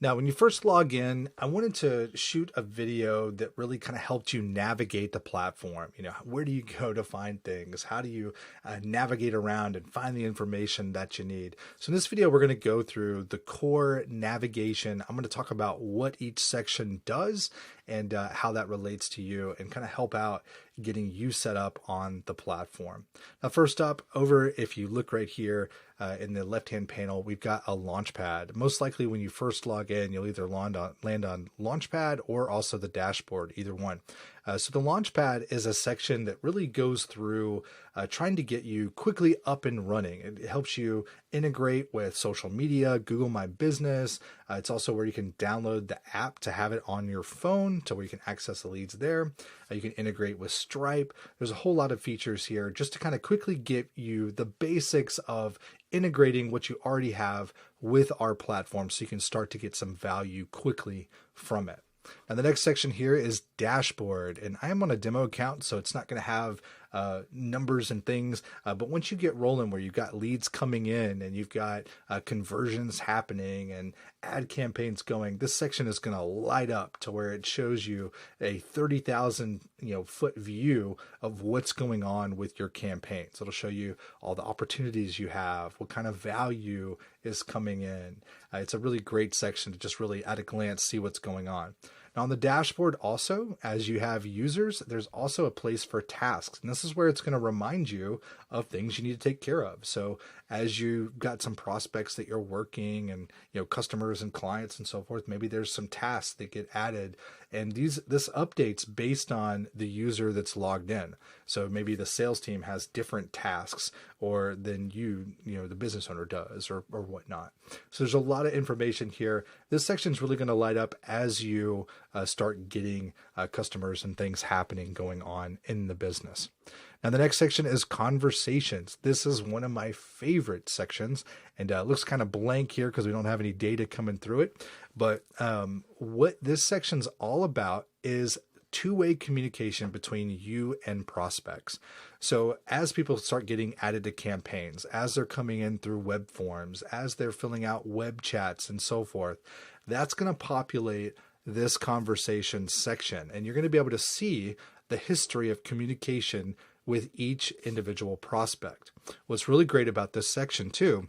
Now, when you first log in, I wanted to shoot a video that really kind of helped you navigate the platform. Where do you go to find things? How do you navigate around and find the information that you need? So in this video, we're going to go through the core navigation. I'm going to talk about what each section does and how that relates to you and kind of help out getting you set up on the platform. Now, first up, if you look right here in the left-hand panel, we've got a Launchpad. Most likely when you first log in, you'll either land on Launchpad or also the dashboard, either one. So the Launchpad is a section that really goes through trying to get you quickly up and running. It helps you integrate with social media, Google My Business. It's also where you can download the app to have it on your phone to where you can access the leads there. You can integrate with Stripe. There's a whole lot of features here just to kind of quickly get you the basics of integrating what you already have with our platform so you can start to get some value quickly from it. Now, the next section here is dashboard, and I am on a demo account, so it's not going to have numbers and things. But once you get rolling where you've got leads coming in and you've got conversions happening and ad campaigns going, this section is going to light up to where it shows you a 30,000 foot view of what's going on with your campaigns. It'll show you all the opportunities you have, what kind of value is coming in. It's a really great section to just really at a glance see what's going on. Now on the dashboard also, as you have users, there's also a place for tasks. And this is where it's going to remind you of things you need to take care of. So as you've got some prospects that you're working and customers and clients and so forth, maybe there's some tasks that get added. And this updates based on the user that's logged in. So maybe the sales team has different tasks or than the business owner does or whatnot. So there's a lot of information here. This section is really going to light up as you start getting customers and things happening going on in the business. Now, the next section is conversations. This is one of my favorite sections, and it looks kind of blank here because we don't have any data coming through it. But what this section's all about is two-way communication between you and prospects. So as people start getting added to campaigns, as they're coming in through web forms, as they're filling out web chats and so forth, that's going to populate this conversation section. And you're going to be able to see the history of communication with each individual prospect. What's really great about this section too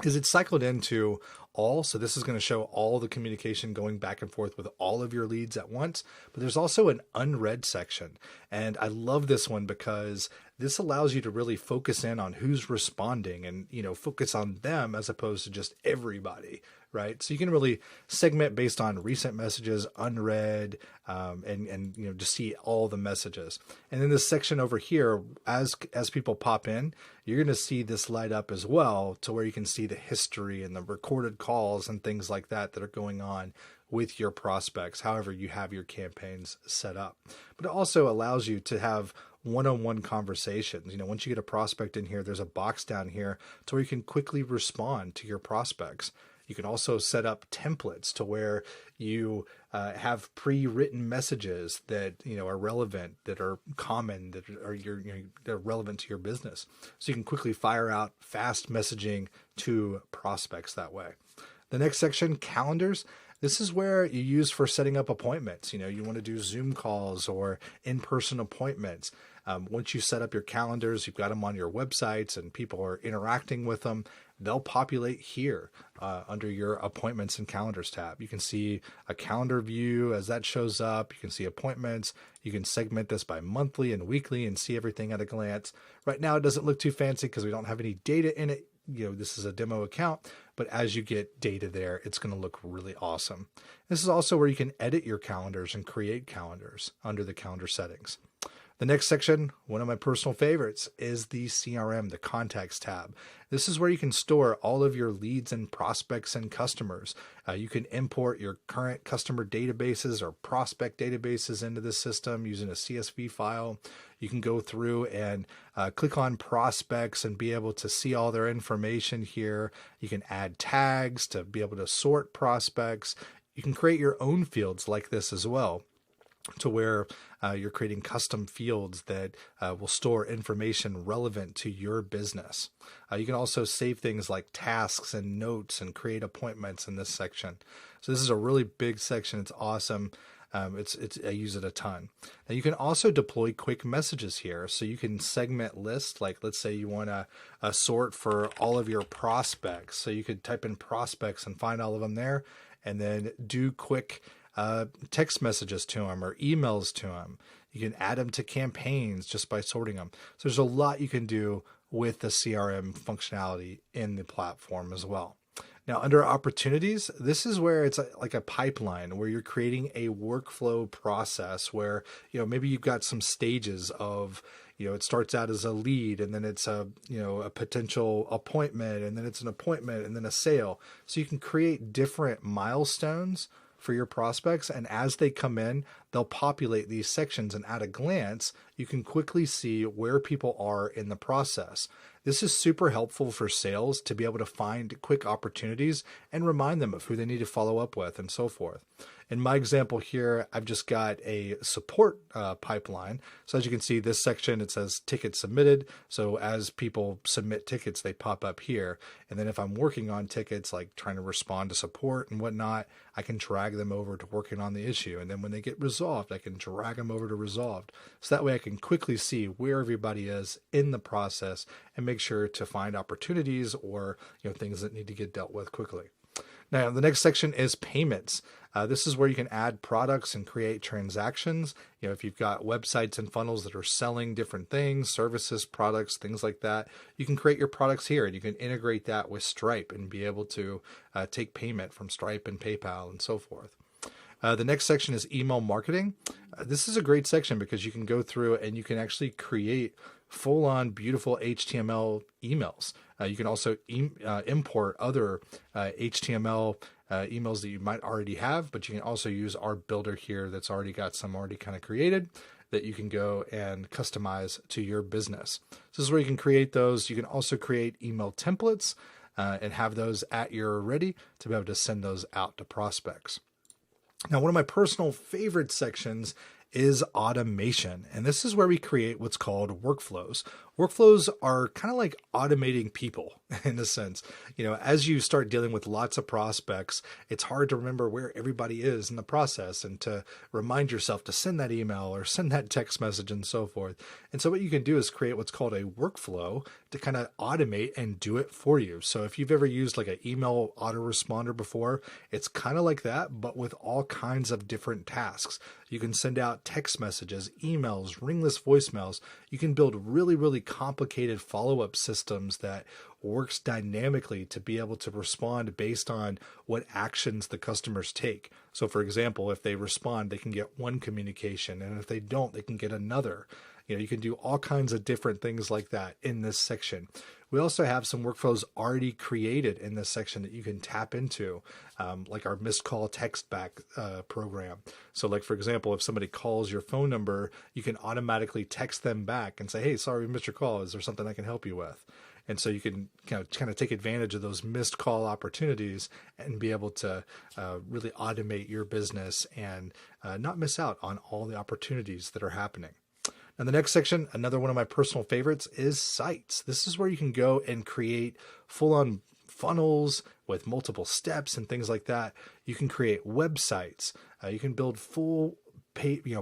is it's cycled into all. So this is going to show all the communication going back and forth with all of your leads at once. But there's also an unread section. And I love this one because this allows you to really focus in on who's responding and, focus on them as opposed to just everybody, right? So you can really segment based on recent messages, unread, and just see all the messages. And in this section over here, as people pop in, you're going to see this light up as well to where you can see the history and the recorded calls and things like that are going on with your prospects, however you have your campaigns set up. But it also allows you to have one-on-one conversations. Once you get a prospect in here, there's a box down here to where you can quickly respond to your prospects. You can also set up templates to where you have pre-written messages that are relevant, that are common, that are they're relevant to your business. So you can quickly fire out fast messaging to prospects that way. The next section, calendars. This is where you use for setting up appointments. You want to do Zoom calls or in-person appointments. Once you set up your calendars, you've got them on your websites and people are interacting with them, they'll populate here under your appointments and calendars tab. You can see a calendar view as that shows up. You can see appointments. You can segment this by monthly and weekly and see everything at a glance. Right now, it doesn't look too fancy because we don't have any data in it. This is a demo account, but as you get data there, it's going to look really awesome. This is also where you can edit your calendars and create calendars under the calendar settings. The next section, one of my personal favorites, is the CRM, the contacts tab. This is where you can store all of your leads and prospects and customers. You can import your current customer databases or prospect databases into the system using a CSV file. You can go through and click on prospects and be able to see all their information here. You can add tags to be able to sort prospects. You can create your own fields like this as well. to where you're creating custom fields that will store information relevant to your business. You can also save things like tasks and notes and create appointments in this section. So this is a really big section. It's awesome. I use it a ton. Now you can also deploy quick messages here. So you can segment lists. Like let's say you want to sort for all of your prospects. So you could type in prospects and find all of them there, and then do quick text messages to them or emails to them. You can add them to campaigns just by sorting them. So there's a lot you can do with the CRM functionality in the platform as well. Now, under opportunities, this is where it's like a pipeline where you're creating a workflow process where, maybe you've got some stages of, it starts out as a lead, and then it's a potential appointment, and then it's an appointment, and then a sale. So you can create different milestones for your prospects, and as they come in, they'll populate these sections, and at a glance, you can quickly see where people are in the process. This is super helpful for sales to be able to find quick opportunities and remind them of who they need to follow up with and so forth. In my example here, I've just got a support pipeline. So as you can see, this section, it says tickets submitted. So as people submit tickets, they pop up here. And then if I'm working on tickets, like trying to respond to support and whatnot, I can drag them over to working on the issue. And then when they get resolved, I can drag them over to resolved. So that way I can quickly see where everybody is in the process and make sure to find opportunities or things that need to get dealt with quickly. Now, the next section is payments. This is where you can add products and create transactions. If you've got websites and funnels that are selling different things, services, products, things like that, you can create your products here, and you can integrate that with Stripe and be able to take payment from Stripe and PayPal and so forth. The next section is email marketing. This is a great section because you can go through and you can actually create full-on beautiful HTML emails. You can also import other HTML emails that you might already have, but you can also use our builder here that's already got some already kind of created that you can go and customize to your business. So this is where you can create those. You can also create email templates and have those at your ready to be able to send those out to prospects. Now, one of my personal favorite sections is automation. And this is where we create what's called workflows. Workflows are kind of like automating people in a sense. As you start dealing with lots of prospects, it's hard to remember where everybody is in the process and to remind yourself to send that email or send that text message and so forth. And so what you can do is create what's called a workflow to kind of automate and do it for you. So if you've ever used like an email autoresponder before, it's kind of like that, but with all kinds of different tasks. You can send out text messages, emails, ringless voicemails. You can build really, really complicated follow-up systems that works dynamically to be able to respond based on what actions the customers take. So for example, if they respond, they can get one communication, and if they don't, they can get another. You can do all kinds of different things like that in this section. We also have some workflows already created in this section that you can tap into, like our missed call text back program. So like, for example, if somebody calls your phone number, you can automatically text them back and say, hey, sorry, we missed your call. Is there something I can help you with? And so you can kind of take advantage of those missed call opportunities and be able to really automate your business and not miss out on all the opportunities that are happening. And the next section, another one of my personal favorites, is sites. This is where you can go and create full-on funnels with multiple steps and things like that. You can create websites. You can build full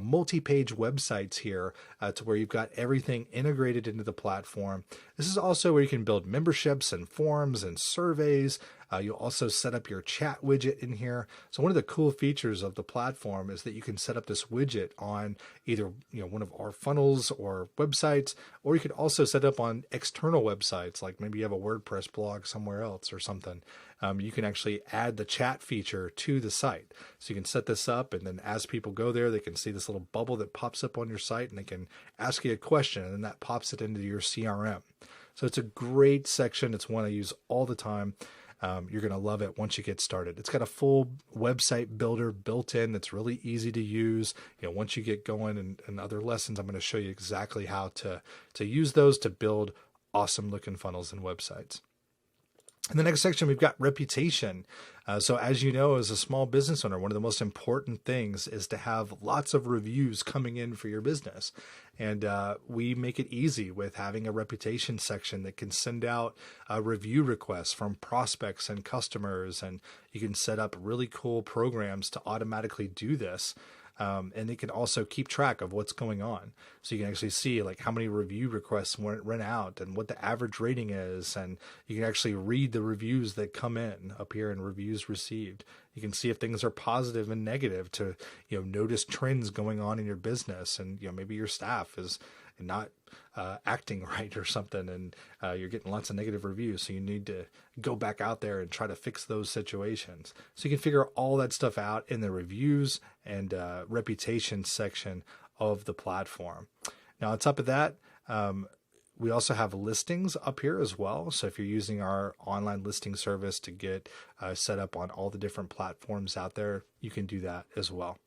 multi-page websites here to where you've got everything integrated into the platform. This is also where you can build memberships and forms and surveys. You'll also set up your chat widget in here. So one of the cool features of the platform is that you can set up this widget on either one of our funnels or websites, or you could also set up on external websites, like maybe you have a WordPress blog somewhere else or something. You can actually add the chat feature to the site. So you can set this up, and then as people go there, they can see this little bubble that pops up on your site, and they can ask you a question, and then that pops it into your CRM. So it's a great section. It's one I use all the time. You're going to love it once you get started. It's got a full website builder built in that's really easy to use. Once you get going in other lessons, I'm going to show you exactly how to use those to build awesome looking funnels and websites. In the next section, we've got reputation. So as you know, as a small business owner, one of the most important things is to have lots of reviews coming in for your business. And we make it easy with having a reputation section that can send out review requests from prospects and customers. And you can set up really cool programs to automatically do this. And it can also keep track of what's going on. So you can actually see like how many review requests went out and what the average rating is. And you can actually read the reviews that come in up here in reviews received. You can see if things are positive and negative to, notice trends going on in your business. And, maybe your staff is not acting right or something, and you're getting lots of negative reviews. So you need to go back out there and try to fix those situations. So you can figure all that stuff out in the reviews and reputation section of the platform. Now, on top of that, we also have listings up here as well. So if you're using our online listing service to get set up on all the different platforms out there, you can do that as well.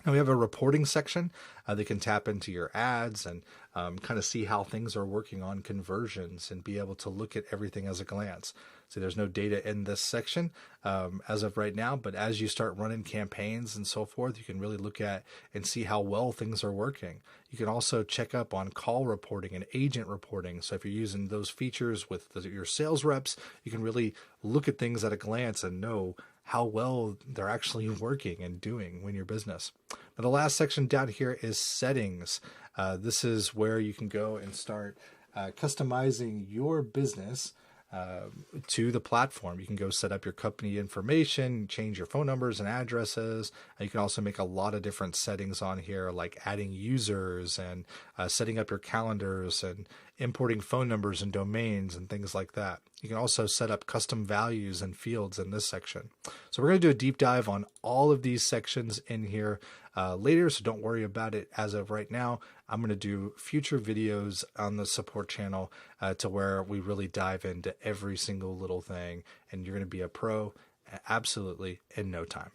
And we have a reporting section that can tap into your ads and kind of see how things are working on conversions and be able to look at everything as a glance. So there's no data in this section as of right now, but as you start running campaigns and so forth, you can really look at and see how well things are working. You can also check up on call reporting and agent reporting. So if you're using those features with your sales reps, you can really look at things at a glance and know how well they're actually working and doing in your business. Now, the last section down here is settings. This is where you can go and start customizing your business to the platform. You can go set up your company information, change your phone numbers and addresses. You can also make a lot of different settings on here, like adding users and setting up your calendars and importing phone numbers and domains and things like that. You can also set up custom values and fields in this section. So we're going to do a deep dive on all of these sections in here later, so don't worry about it as of right now. I'm going to do future videos on the support channel to where we really dive into every single little thing, and you're going to be a pro absolutely in no time.